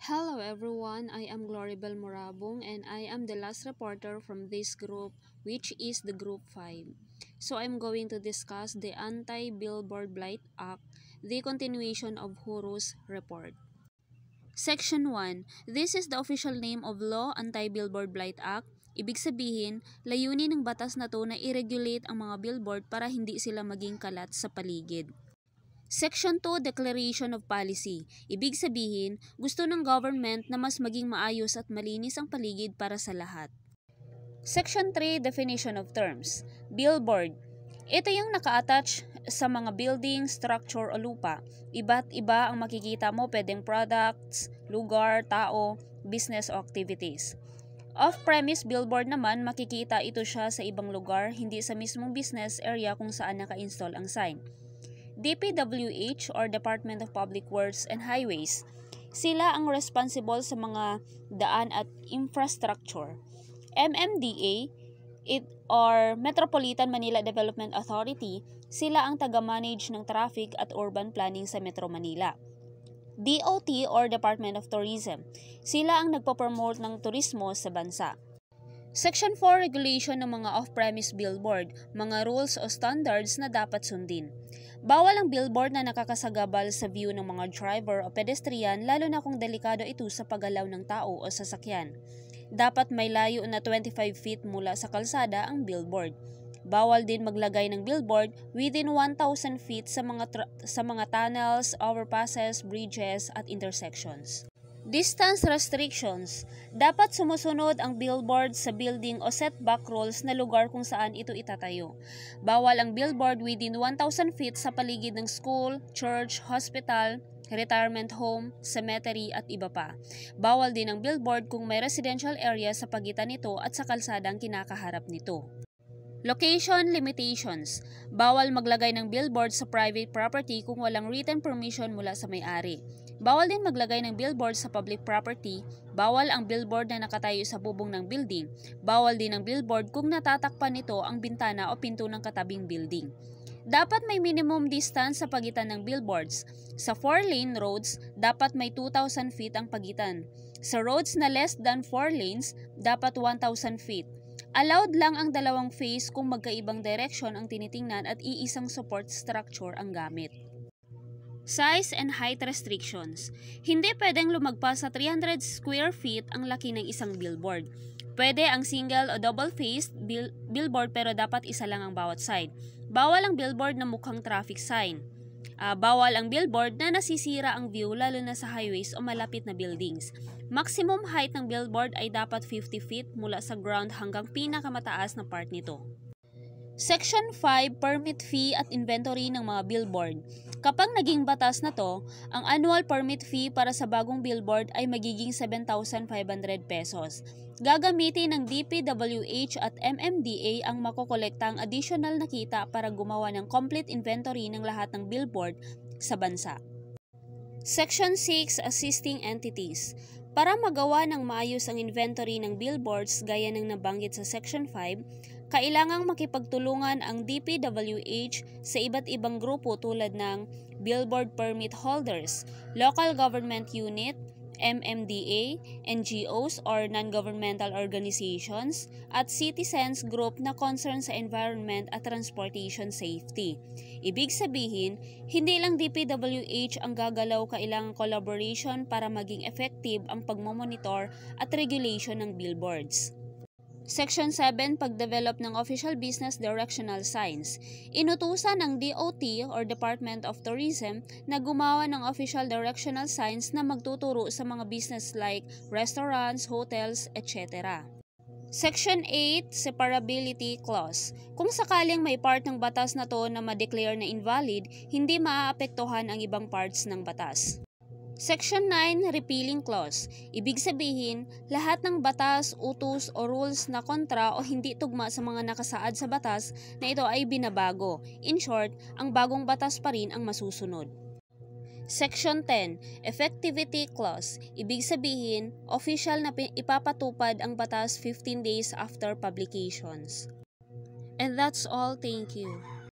Hello everyone, I am Gloribel Morabong and I am the last reporter from this group, which is the Group 5. So I'm going to discuss the Anti-Billboard Blight Act, the continuation of Huru's report. Section 1. This is the official name of Law Anti-Billboard Blight Act. Ibig sabihin, layunin ng batas na to na i-regulate ang mga billboard para hindi sila maging kalat sa paligid. Section 2, Declaration of Policy. Ibig sabihin, gusto ng government na mas maging maayos at malinis ang paligid para sa lahat. Section 3, Definition of Terms. Billboard. Ito yung naka-attach sa mga building, structure o lupa. Iba't iba ang makikita mo, pwedeng products, lugar, tao, business o activities. Off-premise billboard naman, makikita ito siya sa ibang lugar, hindi sa mismong business area kung saan naka-install ang sign. DPWH or Department of Public Works and Highways. Sila ang responsible sa mga daan at infrastructure. MMDA or Metropolitan Manila Development Authority, sila ang taga-manage ng traffic at urban planning sa Metro Manila. DOT or Department of Tourism, sila ang nagpo-promote ng turismo sa bansa. Section 4, Regulation ng mga off-premise billboard, mga rules o standards na dapat sundin. Bawal ang billboard na nakakasagabal sa view ng mga driver o pedestrian lalo na kung delikado ito sa paggalaw ng tao o sasakyan. Dapat may layo na 25 feet mula sa kalsada ang billboard. Bawal din maglagay ng billboard within 1,000 feet sa mga tunnels, overpasses, bridges at intersections. Distance restrictions. Dapat sumusunod ang billboard sa building o setback rules na lugar kung saan ito itatayo. Bawal ang billboard within 1,000 feet sa paligid ng school, church, hospital, retirement home, cemetery at iba pa. Bawal din ang billboard kung may residential area sa pagitan nito at sa kalsadang kinakaharap nito. Location limitations. Bawal maglagay ng billboard sa private property kung walang written permission mula sa may-ari. Bawal din maglagay ng billboard sa public property. Bawal ang billboard na nakatayo sa bubong ng building. Bawal din ang billboard kung natatakpan nito ang bintana o pinto ng katabing building. Dapat may minimum distance sa pagitan ng billboards. Sa 4-lane roads, dapat may 2,000 feet ang pagitan. Sa roads na less than 4 lanes, dapat 1,000 feet. Allowed lang ang dalawang phase kung magkaibang direction ang tinitingnan at iisang support structure ang gamit. Size and height restrictions. Hindi pwedeng lumagpas sa 300 square feet ang laki ng isang billboard. Pwede ang single o double-faced billboard pero dapat isa lang ang bawat side. Bawal ang billboard na mukhang traffic sign. Bawal ang billboard na nasisira ang view lalo na sa highways o malapit na buildings. Maximum height ng billboard ay dapat 50 feet mula sa ground hanggang pinakamataas na part nito. Section 5, Permit Fee at Inventory ng mga billboard. Kapag naging batas na to, ang annual permit fee para sa bagong billboard ay magiging 7,500 pesos. Gagamitin ng DPWH at MMDA ang makokolektang additional na kita para gumawa ng complete inventory ng lahat ng billboard sa bansa. Section 6, Assisting Entities. Para magawa ng maayos ang inventory ng billboards gaya ng nabanggit sa Section 5, kailangang makipagtulungan ang DPWH sa iba't ibang grupo tulad ng billboard permit holders, local government unit, MMDA, NGOs or non-governmental organizations, at citizens group na concern sa environment at transportation safety. Ibig sabihin, hindi lang DPWH ang gagalaw, kailangang collaboration para maging effective ang pagmomonitor at regulation ng billboards. Section 7, Pagdevelop ng Official Business Directional Signs. Inutusan ng DOT or Department of Tourism na gumawa ng official directional signs na magtuturo sa mga business like restaurants, hotels, etc. Section 8, Separability Clause. Kung sakaling may part ng batas na to na ma-declare na invalid, hindi maaapektuhan ang ibang parts ng batas. Section 9, Repealing Clause. Ibig sabihin, lahat ng batas, utos o rules na kontra o hindi tugma sa mga nakasaad sa batas na ito ay binabago. In short, ang bagong batas pa rin ang masusunod. Section 10, Effectivity Clause. Ibig sabihin, official na ipapatupad ang batas 15 days after publications. And that's all. Thank you.